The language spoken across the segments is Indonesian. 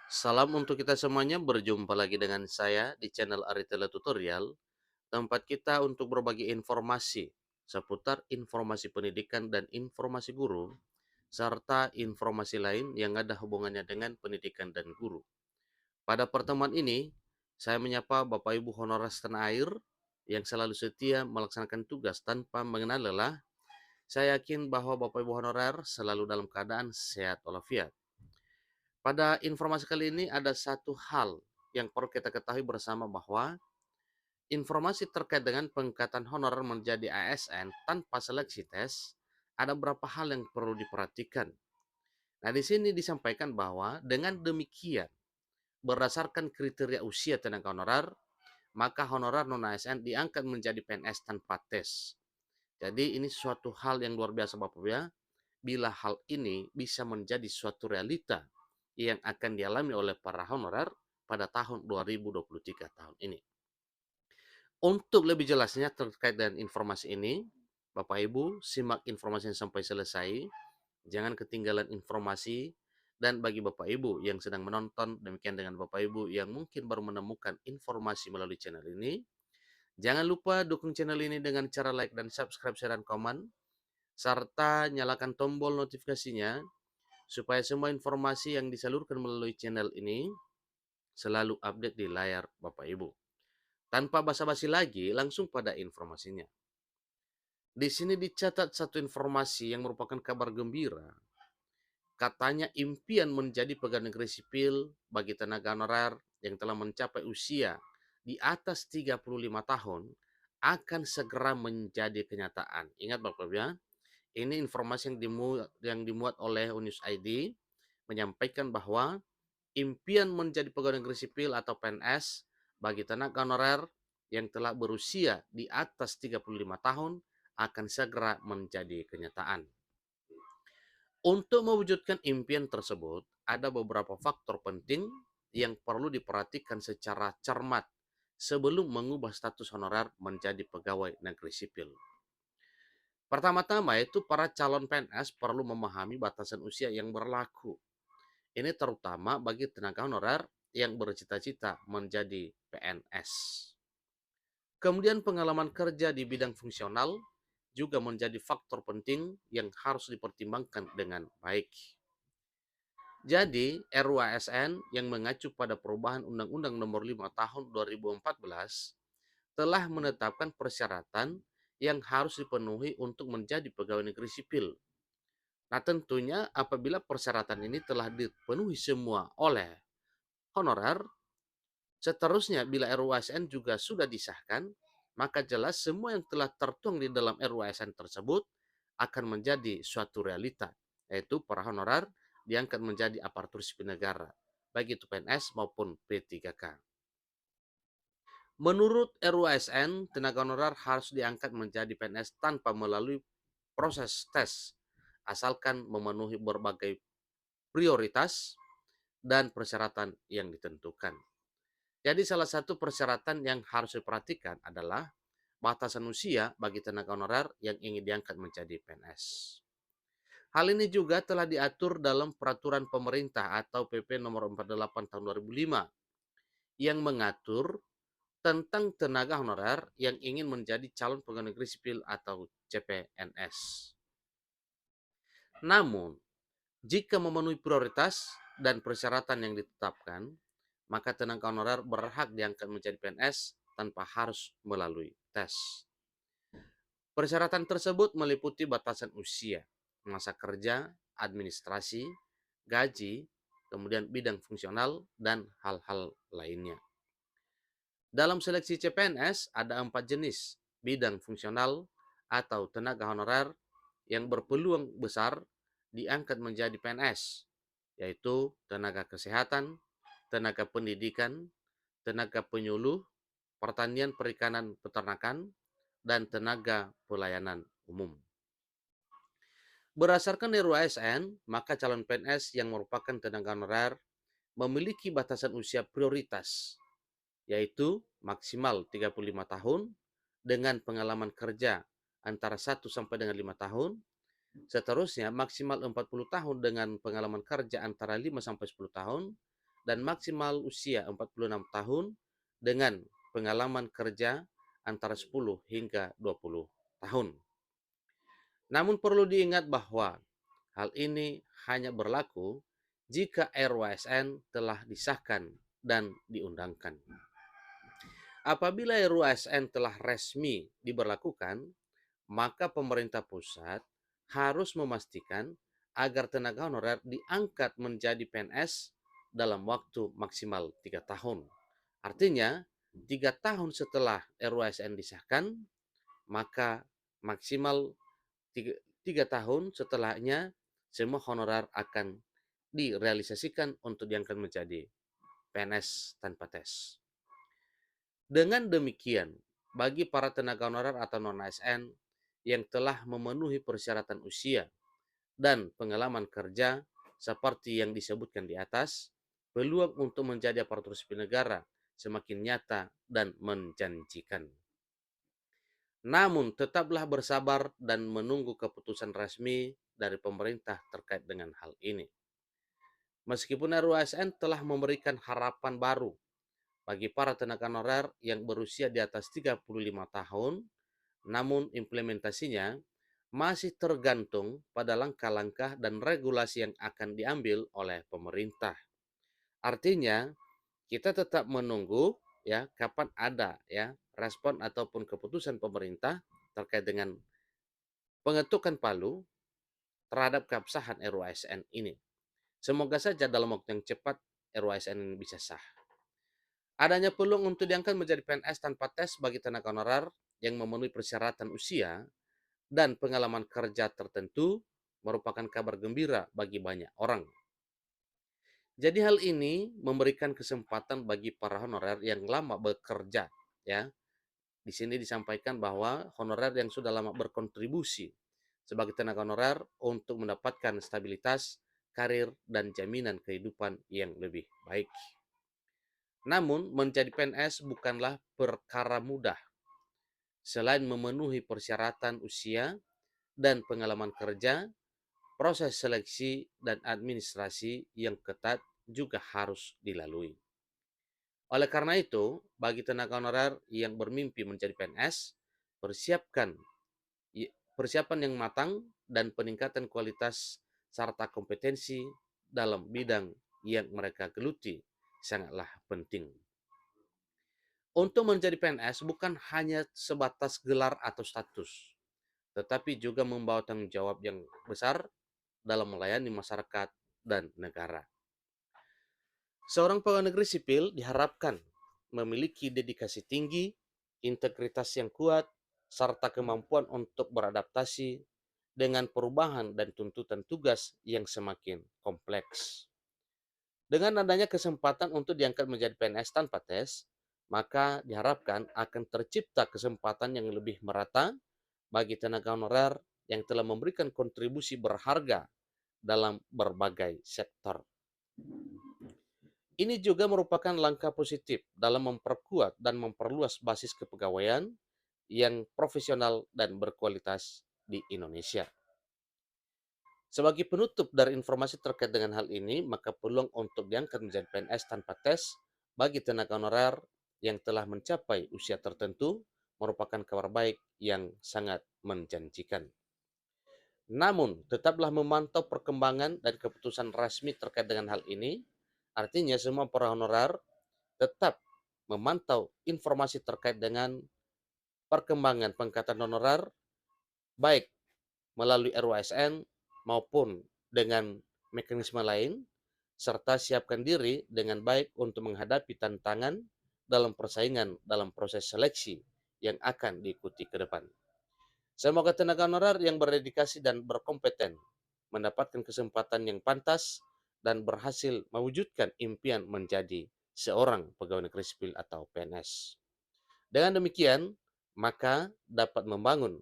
Salam untuk kita semuanya, berjumpa lagi dengan saya di channel Aritela Tutorial, tempat kita untuk berbagi informasi seputar informasi pendidikan dan informasi guru, serta informasi lain yang ada hubungannya dengan pendidikan dan guru. Pada pertemuan ini, saya menyapa Bapak Ibu honorer setanah air yang selalu setia melaksanakan tugas tanpa mengenal lelah. Saya yakin bahwa Bapak Ibu honorer selalu dalam keadaan sehat walafiat. Pada informasi kali ini ada satu hal yang perlu kita ketahui bersama bahwa informasi terkait dengan pengangkatan honorer menjadi ASN tanpa seleksi tes, ada beberapa hal yang perlu diperhatikan. Nah, di sini disampaikan bahwa dengan demikian, berdasarkan kriteria usia tenaga honorer, maka honorer non-ASN diangkat menjadi PNS tanpa tes. Jadi ini suatu hal yang luar biasa Bapak Ibu ya, bila hal ini bisa menjadi suatu realita yang akan dialami oleh para honorer pada tahun 2023 tahun ini. Untuk lebih jelasnya terkait dengan informasi ini, Bapak Ibu simak informasinya sampai selesai, jangan ketinggalan informasi, dan bagi Bapak Ibu yang sedang menonton, demikian dengan Bapak Ibu yang mungkin baru menemukan informasi melalui channel ini, jangan lupa dukung channel ini dengan cara like dan subscribe, share, dan komen, serta nyalakan tombol notifikasinya supaya semua informasi yang disalurkan melalui channel ini selalu update di layar Bapak Ibu. Tanpa basa-basi lagi, langsung pada informasinya. Di sini dicatat satu informasi yang merupakan kabar gembira. Katanya impian menjadi pegawai negeri sipil bagi tenaga honorer yang telah mencapai usia di atas 35 tahun akan segera menjadi kenyataan. Ingat Bapak Ibu ya, ini informasi yang dimuat oleh Unius ID menyampaikan bahwa impian menjadi pegawai negeri sipil atau PNS bagi tenaga honorer yang telah berusia di atas 35 tahun akan segera menjadi kenyataan. Untuk mewujudkan impian tersebut, ada beberapa faktor penting yang perlu diperhatikan secara cermat sebelum mengubah status honorer menjadi pegawai negeri sipil. Pertama-tama itu para calon PNS perlu memahami batasan usia yang berlaku. Ini terutama bagi tenaga honorer yang bercita-cita menjadi PNS. Kemudian pengalaman kerja di bidang fungsional juga menjadi faktor penting yang harus dipertimbangkan dengan baik. Jadi, RUASN yang mengacu pada perubahan Undang-Undang Nomor 5 Tahun 2014 telah menetapkan persyaratan yang harus dipenuhi untuk menjadi pegawai negeri sipil. Nah, tentunya apabila persyaratan ini telah dipenuhi semua oleh honorer, seterusnya bila RUASN juga sudah disahkan, maka jelas semua yang telah tertuang di dalam RUASN tersebut akan menjadi suatu realita, yaitu para honorer diangkat menjadi aparatur sipil negara, baik itu PNS maupun P3K. Menurut RUASN, tenaga honorer harus diangkat menjadi PNS tanpa melalui proses tes, asalkan memenuhi berbagai prioritas dan persyaratan yang ditentukan. Jadi salah satu persyaratan yang harus diperhatikan adalah batasan usia bagi tenaga honorer yang ingin diangkat menjadi PNS. Hal ini juga telah diatur dalam peraturan pemerintah atau PP nomor 48 tahun 2005 yang mengatur tentang tenaga honorer yang ingin menjadi calon pegawai negeri sipil atau CPNS. Namun, jika memenuhi prioritas dan persyaratan yang ditetapkan, maka tenaga honorer berhak diangkat menjadi PNS tanpa harus melalui tes. Persyaratan tersebut meliputi batasan usia, masa kerja, administrasi, gaji, kemudian bidang fungsional, dan hal-hal lainnya. Dalam seleksi CPNS ada 4 jenis bidang fungsional atau tenaga honorer yang berpeluang besar diangkat menjadi PNS, yaitu tenaga kesehatan, tenaga pendidikan, tenaga penyuluh, pertanian, perikanan, peternakan, dan tenaga pelayanan umum. Berdasarkan RUASN, maka calon PNS yang merupakan tenaga honorer memiliki batasan usia prioritas, yaitu maksimal 35 tahun dengan pengalaman kerja antara 1 sampai dengan 5 tahun. Seterusnya maksimal 40 tahun dengan pengalaman kerja antara 5 sampai 10 tahun dan maksimal usia 46 tahun dengan pengalaman kerja antara 10 hingga 20 tahun. Namun perlu diingat bahwa hal ini hanya berlaku jika RUASN telah disahkan dan diundangkan. Apabila RUASN telah resmi diberlakukan, maka pemerintah pusat harus memastikan agar tenaga honorer diangkat menjadi PNS dalam waktu maksimal 3 tahun. Artinya, 3 tahun setelah RUASN disahkan, maka maksimal 3 tahun setelahnya semua honorer akan direalisasikan untuk diangkat menjadi PNS tanpa tes. Dengan demikian, bagi para tenaga honorer atau non-ASN yang telah memenuhi persyaratan usia dan pengalaman kerja seperti yang disebutkan di atas, peluang untuk menjadi aparatur sipil negara semakin nyata dan menjanjikan. Namun, tetaplah bersabar dan menunggu keputusan resmi dari pemerintah terkait dengan hal ini. Meskipun RUASN telah memberikan harapan baru bagi para tenaga honorer yang berusia di atas 35 tahun, namun implementasinya masih tergantung pada langkah-langkah dan regulasi yang akan diambil oleh pemerintah. Artinya, kita tetap menunggu ya kapan ada ya respon ataupun keputusan pemerintah terkait dengan pengetukan palu terhadap keabsahan RUASN ini. Semoga saja dalam waktu yang cepat RUASN ini bisa sah. Adanya peluang untuk diangkat menjadi PNS tanpa tes bagi tenaga honorer yang memenuhi persyaratan usia dan pengalaman kerja tertentu merupakan kabar gembira bagi banyak orang. Jadi hal ini memberikan kesempatan bagi para honorer yang lama bekerja, ya. Di sini disampaikan bahwa honorer yang sudah lama berkontribusi sebagai tenaga honorer untuk mendapatkan stabilitas karir dan jaminan kehidupan yang lebih baik. Namun, menjadi PNS bukanlah perkara mudah. Selain memenuhi persyaratan usia dan pengalaman kerja, proses seleksi dan administrasi yang ketat juga harus dilalui. Oleh karena itu, bagi tenaga honorer yang bermimpi menjadi PNS, persiapkan persiapan yang matang dan peningkatan kualitas serta kompetensi dalam bidang yang mereka geluti sangatlah penting. Untuk menjadi PNS bukan hanya sebatas gelar atau status, tetapi juga membawa tanggung jawab yang besar dalam melayani masyarakat dan negara. Seorang pegawai negeri sipil diharapkan memiliki dedikasi tinggi, integritas yang kuat, serta kemampuan untuk beradaptasi dengan perubahan dan tuntutan tugas yang semakin kompleks. Dengan adanya kesempatan untuk diangkat menjadi PNS tanpa tes, maka diharapkan akan tercipta kesempatan yang lebih merata bagi tenaga honorer yang telah memberikan kontribusi berharga dalam berbagai sektor. Ini juga merupakan langkah positif dalam memperkuat dan memperluas basis kepegawaian yang profesional dan berkualitas di Indonesia. Sebagai penutup dari informasi terkait dengan hal ini, maka peluang untuk diangkat menjadi PNS tanpa tes bagi tenaga honorer yang telah mencapai usia tertentu merupakan kabar baik yang sangat menjanjikan. Namun, tetaplah memantau perkembangan dan keputusan resmi terkait dengan hal ini. Artinya, semua para honorer tetap memantau informasi terkait dengan perkembangan pengangkatan honorer, baik melalui RUASN maupun dengan mekanisme lain, serta siapkan diri dengan baik untuk menghadapi tantangan dalam persaingan dalam proses seleksi yang akan diikuti ke depan. Semoga tenaga honorer yang berdedikasi dan berkompeten mendapatkan kesempatan yang pantas dan berhasil mewujudkan impian menjadi seorang pegawai negeri sipil atau PNS. Dengan demikian, maka dapat membangun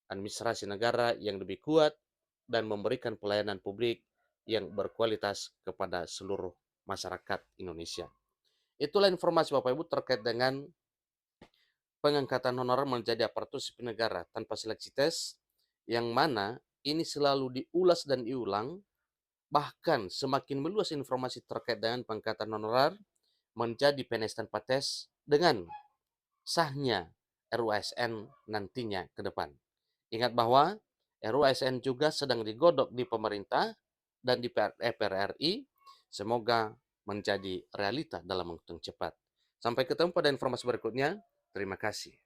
administrasi negara yang lebih kuat dan memberikan pelayanan publik yang berkualitas kepada seluruh masyarakat Indonesia. Itulah informasi Bapak Ibu terkait dengan pengangkatan honorer menjadi aparatur sipil negara tanpa seleksi tes, yang mana ini selalu diulas dan diulang bahkan semakin meluas informasi terkait dengan pengangkatan honorer menjadi PNS tanpa tes dengan sahnya RUASN nantinya ke depan. Ingat bahwa RUASN juga sedang digodok di pemerintah dan di DPR RI. Semoga menjadi realita dalam waktu yang cepat. Sampai ketemu pada informasi berikutnya. Terima kasih.